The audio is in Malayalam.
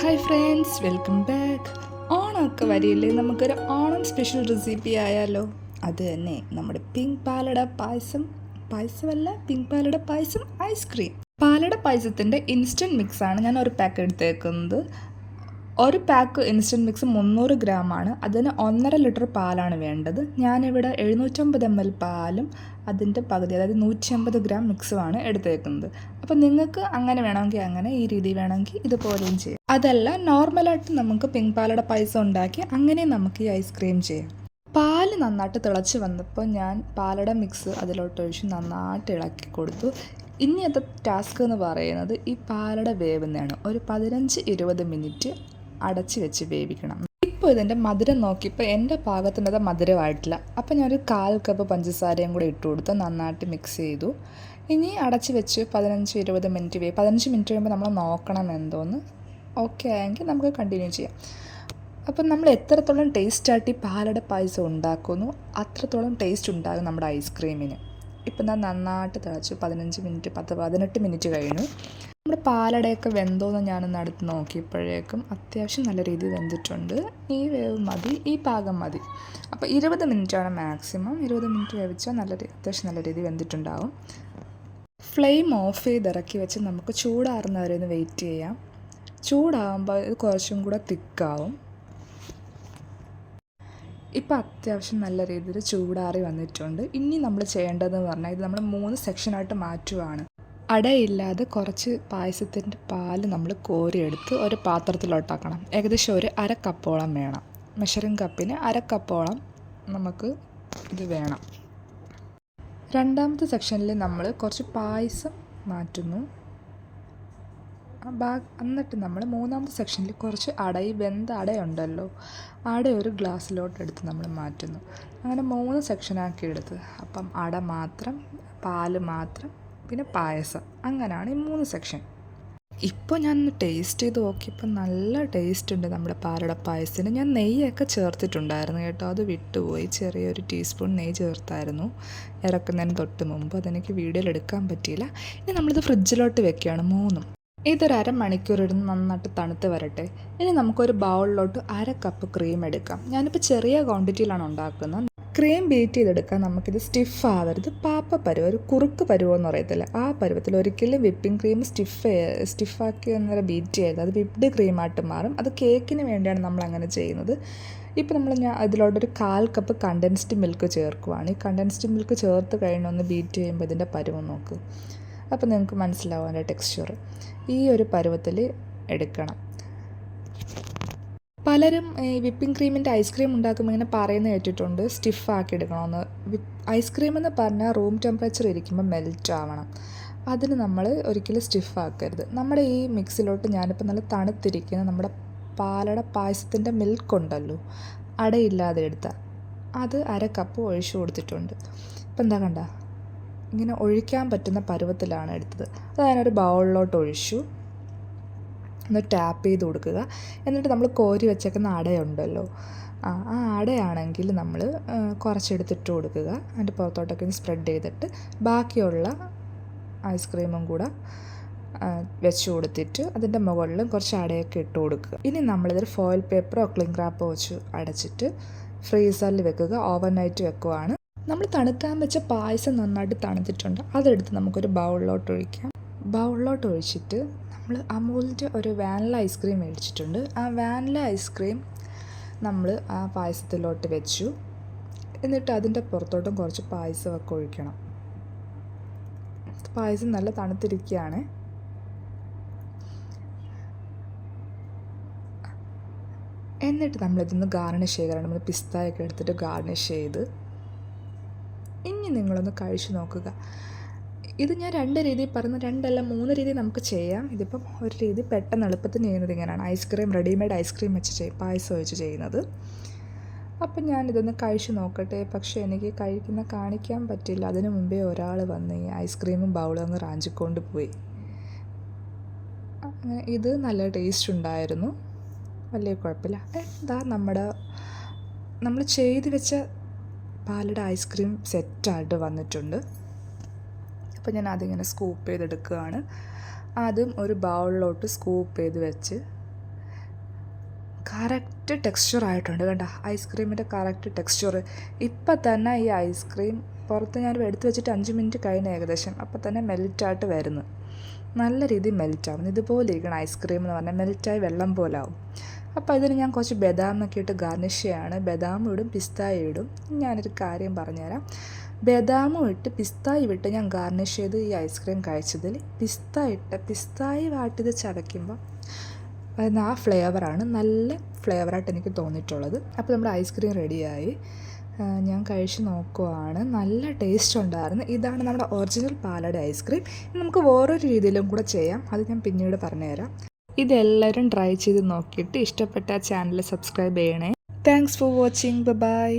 Hi friends, welcome back. ഓണമൊക്കെ വരില്ലേ, നമുക്കൊരു ഓണം സ്പെഷ്യൽ റെസിപ്പി ആയാലോ. അത് തന്നെ നമ്മുടെ പിങ്ക് പാലട പായസം. പായസമല്ല, പിങ്ക് പാലട പായസം ഐസ്ക്രീം. പാലട പായസത്തിൻ്റെ ഇൻസ്റ്റൻറ്റ് മിക്സാണ് ഞാൻ ഒരു പാക്ക് എടുത്തേക്കുന്നത്. ഒരു പാക്ക് ഇൻസ്റ്റൻറ്റ് മിക്സ് 300 ഗ്രാമാണ്. അതിന് 1.5 ലിറ്റർ പാലാണ് വേണ്ടത്. ഞാനിവിടെ 750 ml പാലും അതിൻ്റെ പകുതി, അതായത് 150 ഗ്രാം മിക്സുമാണ് എടുത്തേക്കുന്നത്. അപ്പോൾ നിങ്ങൾക്ക് അങ്ങനെ വേണമെങ്കിൽ അങ്ങനെ, ഈ രീതി വേണമെങ്കിൽ ഇതുപോലെയും ചെയ്യാം. അതല്ല, നോർമലായിട്ട് നമുക്ക് പിങ്ക് പാലട പായസം ഉണ്ടാക്കി അങ്ങനെ നമുക്ക് ഈ ഐസ്ക്രീം ചെയ്യാം. പാല് നന്നായിട്ട് തിളച്ച് വന്നപ്പോൾ ഞാൻ പാലട മിക്സ് അതിലോട്ടൊഴിച്ച് നന്നായിട്ട് ഇളക്കി കൊടുത്തു. ഇനിയത്തെ ടാസ്ക് എന്ന് പറയുന്നത് ഈ പാലട വേവുന്നതാണ്. ഒരു 15-20 മിനിറ്റ് അടച്ച് വെച്ച് വേവിക്കണം. ഇപ്പോൾ ഇതിൻ്റെ മധുരം നോക്കിയപ്പോൾ എൻ്റെ പാകത്തിനത് മധുരമായിട്ടില്ല. അപ്പോൾ ഞാനൊരു 1/4 കപ്പ് പഞ്ചസാരയും കൂടെ ഇട്ട് കൊടുത്ത് നന്നായിട്ട് മിക്സ് ചെയ്തു. ഇനി അടച്ച് വെച്ച് 15-20 മിനിറ്റ് 15 മിനിറ്റ് കഴിയുമ്പോൾ നമ്മൾ നോക്കണം എന്തോന്ന്. ഓക്കെ ആയെങ്കിൽ നമുക്ക് കണ്ടിന്യൂ ചെയ്യാം. അപ്പം നമ്മൾ എത്രത്തോളം ടേസ്റ്റായിട്ട് ഈ പാലട പായസം ഉണ്ടാക്കുന്നു അത്രത്തോളം ടേസ്റ്റ് ഉണ്ടാകും നമ്മുടെ ഐസ്ക്രീമിന്. ഇപ്പം ഞാൻ നന്നായിട്ട് തിളച്ചു. 15 മിനിറ്റ് 18 മിനിറ്റ് കഴിഞ്ഞു. നമ്മുടെ പാലടയൊക്കെ വെന്തോന്ന് ഞാനൊന്ന് അടുത്ത് നോക്കിയപ്പോഴേക്കും അത്യാവശ്യം നല്ല രീതിയിൽ വെന്തിട്ടുണ്ട്. ഈ വേവ് മതി, ഈ പാകം മതി. അപ്പോൾ 20 മിനിറ്റാണ് മാക്സിമം. 20 മിനിറ്റ് വേവിച്ചാൽ അത്യാവശ്യം നല്ല രീതിയിൽ വെന്തിട്ടുണ്ടാവും. ഫ്ലെയിം ഓഫ് ചെയ്ത് ഇറക്കി വെച്ച് നമുക്ക് ചൂടാറുന്നവരെ ഒന്ന് വെയിറ്റ് ചെയ്യാം. ചൂടാകുമ്പോൾ ഇത് കുറച്ചും കൂടെ തിക്കാവും. ഇപ്പോൾ അത്യാവശ്യം നല്ല രീതിയിൽ ചൂടാറി വന്നിട്ടുണ്ട്. ഇനി നമ്മൾ ചെയ്യേണ്ടതെന്ന് പറഞ്ഞാൽ ഇത് നമ്മൾ 3 സെക്ഷനായിട്ട് മാറ്റുവാണ്. അടയില്ലാതെ കുറച്ച് പായസത്തിൻ്റെ പാല് നമ്മൾ കോരിയെടുത്ത് ഒരു പാത്രത്തിലോട്ടാക്കണം. ഏകദേശം ഒരു 1/2 കപ്പോളം വേണം. മെഷറിംഗ് കപ്പിന് 1/2 കപ്പോളം നമുക്ക് ഇത് വേണം. രണ്ടാമത്തെ സെക്ഷനിൽ നമ്മൾ കുറച്ച് പായസം മാറ്റുന്നു. എന്നിട്ട് നമ്മൾ മൂന്നാമത്തെ സെക്ഷനിൽ കുറച്ച് വെന്ത അടയുണ്ടല്ലോ, അട ഒരു ഗ്ലാസ്സിലോട്ട് എടുത്ത് നമ്മൾ മാറ്റുന്നു. അങ്ങനെ 3 സെക്ഷനാക്കി എടുത്ത്, അപ്പം അട മാത്രം, പാല് മാത്രം, പിന്നെ പായസം, അങ്ങനെയാണ് ഈ 3 സെക്ഷൻ. ഇപ്പോൾ ഞാൻ ടേസ്റ്റ് ചെയ്ത് നോക്കിയപ്പോൾ നല്ല ടേസ്റ്റ് ഉണ്ട് നമ്മുടെ പാലട പായസത്തിന്. ഞാൻ നെയ്യൊക്കെ ചേർത്തിട്ടുണ്ടായിരുന്നു കേട്ടോ, അത് വിട്ടുപോയി. ചെറിയൊരു ടീസ്പൂൺ നെയ്യ് ചേർത്തായിരുന്നു ഇറക്കുന്നതിന് തൊട്ട് മുമ്പ്. അതെനിക്ക് വീഡിയോയിൽ എടുക്കാൻ പറ്റിയില്ല. ഇനി നമ്മളിത് ഫ്രിഡ്ജിലോട്ട് വെക്കുകയാണ് 3. ഇതൊരു 1/2 മണിക്കൂർ ഇരുന്ന് നന്നായിട്ട് തണുത്ത് വരട്ടെ. ഇനി നമുക്കൊരു ബൗളിലോട്ട് 1/2 കപ്പ് ക്രീം എടുക്കാം. ഞാനിപ്പോൾ ചെറിയ ക്വാണ്ടിറ്റിയിലാണ് ഉണ്ടാക്കുന്നത്. ക്രീം ബീറ്റ് ചെയ്തെടുക്കാൻ നമുക്കിത് സ്റ്റിഫ് ആവരുത്. പാപ്പ പരുവം, ഒരു കുറുക്ക് പരുവമെന്ന് പറയത്തില്ല, ആ പരുവത്തിൽ. ഒരിക്കലും വിപ്പിംഗ് ക്രീം സ്റ്റിഫാക്കി അന്നേരം ബീറ്റ് ചെയ്യരുത്. അത് വിപ്ഡ് ക്രീമായിട്ട് മാറും. അത് കേക്കിന് വേണ്ടിയാണ് നമ്മൾ അങ്ങനെ ചെയ്യുന്നത്. ഇപ്പോൾ ഞാൻ അതിലോട്ടൊരു 1/4 കപ്പ് കണ്ടൻസ്ഡ് മിൽക്ക് ചേർക്കുവാണ്. ഈ കണ്ടൻസ്ഡ് മിൽക്ക് ചേർത്ത് കഴിഞ്ഞൊന്ന് ബീറ്റ് ചെയ്യുമ്പോൾ ഇതിൻ്റെ പരുവം നോക്ക്. അപ്പോൾ നിങ്ങൾക്ക് മനസ്സിലാവും അതിൻ്റെ ടെക്സ്ചർ. ഈ ഒരു പരുവത്തിൽ എടുക്കണം. പലരും ഈ വിപ്പിംഗ് ക്രീമിൻ്റെ ഐസ്ക്രീം ഉണ്ടാക്കുമ്പോൾ ഇങ്ങനെ പറയുന്നത് കേട്ടിട്ടുണ്ട്, സ്റ്റിഫാക്കി എടുക്കണമെന്ന്. ഐസ്ക്രീം എന്ന് പറഞ്ഞാൽ റൂം ടെമ്പറേച്ചർ ഇരിക്കുമ്പോൾ മെൽറ്റ് ആവണം. അതിന് നമ്മൾ ഒരിക്കലും സ്റ്റിഫാക്കരുത്. നമ്മുടെ ഈ മിക്സിലോട്ട് ഞാനിപ്പോൾ നല്ല തണുത്തിരിക്കുന്ന നമ്മുടെ പാലട പായസത്തിൻ്റെ മിൽക്ക് ഉണ്ടല്ലോ, അടയില്ലാതെ എടുത്ത അത് 1/2 കപ്പ് ഒഴിച്ചു കൊടുത്തിട്ടുണ്ട്. ഇപ്പം എന്താ കണ്ട, ഇങ്ങനെ ഒഴിക്കാൻ പറ്റുന്ന പരുവത്തിലാണ് എടുത്തത്. അത് ഞാനൊരു ബൗളിലോട്ട് ഒഴിച്ചു. ഒന്ന് ടാപ്പ് ചെയ്ത് കൊടുക്കുക. എന്നിട്ട് നമ്മൾ കോരി വെച്ചേക്കുന്ന അടയുണ്ടല്ലോ, ആ അടയാണെങ്കിൽ നമ്മൾ കുറച്ചെടുത്തിട്ട് കൊടുക്കുക. അതിൻ്റെ പുറത്തോട്ടൊക്കെ ഒന്ന് സ്പ്രെഡ് ചെയ്തിട്ട് ബാക്കിയുള്ള ഐസ്ക്രീമും കൂടെ വെച്ച് കൊടുത്തിട്ട് അതിൻ്റെ മുകളിലും കുറച്ച് അടയൊക്കെ ഇട്ട് കൊടുക്കുക. ഇനി നമ്മളിതൊരു ഫോയിൽ പേപ്പറോ ക്ലിംഗ് റാപ്പോ വെച്ച് അടച്ചിട്ട് ഫ്രീസറിൽ വെക്കുക. ഓവർനൈറ്റ് വെക്കുവാണ്. നമ്മൾ തണുക്കാൻ വെച്ച പായസം നന്നായിട്ട് തണുത്തിട്ടുണ്ട്. അതെടുത്ത് നമുക്കൊരു ബൗളിലോട്ട് ഒഴിക്കാം. ബൗളിലോട്ട് ഒഴിച്ചിട്ട് നമ്മൾ അമൂലിൻ്റെ ഒരു വാനില ഐസ്ക്രീം മേടിച്ചിട്ടുണ്ട്. ആ വാനില ഐസ്ക്രീം നമ്മൾ ആ പായസത്തിലോട്ട് വെച്ചു. എന്നിട്ട് അതിൻ്റെ പുറത്തോട്ടും കുറച്ച് പായസമൊക്കെ ഒഴിക്കണം. പായസം നല്ല തണുത്തിരിക്കുകയാണ്. എന്നിട്ട് നമ്മളിതൊന്ന് ഗാർണിഷ് ചെയ്യുക. നമ്മൾ പിസ്തായൊക്കെ എടുത്തിട്ട് ഗാർണിഷ് ചെയ്ത് ഇനി നിങ്ങളൊന്ന് കഴിച്ച് നോക്കുക. ഇത് ഞാൻ 2 രീതിയിൽ പറഞ്ഞു, 2 അല്ല 3 രീതി നമുക്ക് ചെയ്യാം. ഇതിപ്പം ഒരു രീതി പെട്ടെന്ന് എളുപ്പത്തിന് ചെയ്യുന്നത് ഇങ്ങനെയാണ്. ഐസ്ക്രീം, റെഡിമെയ്ഡ് ഐസ്ക്രീം വെച്ച് പായസം വെച്ച് ചെയ്യുന്നത്. അപ്പം ഞാനിതൊന്ന് കഴിച്ച് നോക്കട്ടെ. പക്ഷേ എനിക്ക് കാണിക്കാൻ പറ്റില്ല. അതിനു മുമ്പേ ഒരാൾ വന്ന് ഈ ഐസ്ക്രീമും ബൗളും അങ്ങ് റാഞ്ചിക്കൊണ്ട് പോയി. അങ്ങനെ ഇത് നല്ല ടേസ്റ്റ് ഉണ്ടായിരുന്നു, വലിയ കുഴപ്പമില്ല. എന്താ നമ്മൾ ചെയ്ത് വെച്ച പാലട ഐസ്ക്രീം സെറ്റായിട്ട് വന്നിട്ടുണ്ട്. അപ്പോൾ ഞാൻ അതിങ്ങനെ സ്കൂപ്പ് ചെയ്തെടുക്കുകയാണ്. അതും ഒരു ബൗളിലോട്ട് സ്കൂപ്പ് ചെയ്ത് വെച്ച് കറക്റ്റ് ടെക്സ്ചർ ആയിട്ടുണ്ട് കണ്ടോ, ഐസ്ക്രീമിൻ്റെ കറക്റ്റ് ടെക്സ്ചർ. ഇപ്പം തന്നെ ഈ ഐസ്ക്രീം പുറത്ത് ഞാൻ എടുത്ത് വെച്ചിട്ട് 5 മിനിറ്റ് കഴിഞ്ഞ് ഏകദേശം, അപ്പം തന്നെ മെൽറ്റായിട്ട് വരുന്നു, നല്ല രീതിയിൽ മെൽറ്റാവും. ഇതുപോലെ ഇരിക്കണം ഐസ്ക്രീം എന്ന് പറഞ്ഞാൽ, മെൽറ്റായി വെള്ളം പോലെ ആവും. അപ്പോൾ ഇതിന് ഞാൻ കുറച്ച് ബദാമൊക്കെ ഇട്ട് ഗാർണിഷ് ചെയ്യാണ്. ബദാമും ഇടും പിസ്തായും ഇടും. ഞാനൊരു കാര്യം പറഞ്ഞുതരാം, ബദാമും ഇട്ട് പിസ്തായും ഇട്ട് ഞാൻ ഗാർണിഷ് ചെയ്ത് ഈ ഐസ്ക്രീം കഴിച്ചതിൽ പിസ്തായി വാട്ടിയത് ചവയ്ക്കുമ്പോൾ വരുന്ന ആ ഫ്ലേവറാണ് നല്ല ഫ്ലേവറായിട്ട് എനിക്ക് തോന്നിയിട്ടുള്ളത്. അപ്പോൾ നമ്മുടെ ഐസ്ക്രീം റെഡിയായി, ഞാൻ കഴിച്ച് നോക്കുവാണ്. നല്ല ടേസ്റ്റ് ഉണ്ടായിരുന്നു. ഇതാണ് നമ്മുടെ ഒറിജിനൽ പാലട ഐസ്ക്രീം. നമുക്ക് വേറൊരു രീതിയിലും കൂടെ ചെയ്യാം, അത് ഞാൻ പിന്നീട് പറഞ്ഞുതരാം. ഇതെല്ലാവരും ട്രൈ ചെയ്ത് നോക്കിയിട്ട് ഇഷ്ടപ്പെട്ട ചാനൽ സബ്സ്ക്രൈബ് ചെയ്യണേ. Thanks for watching. ബൈ.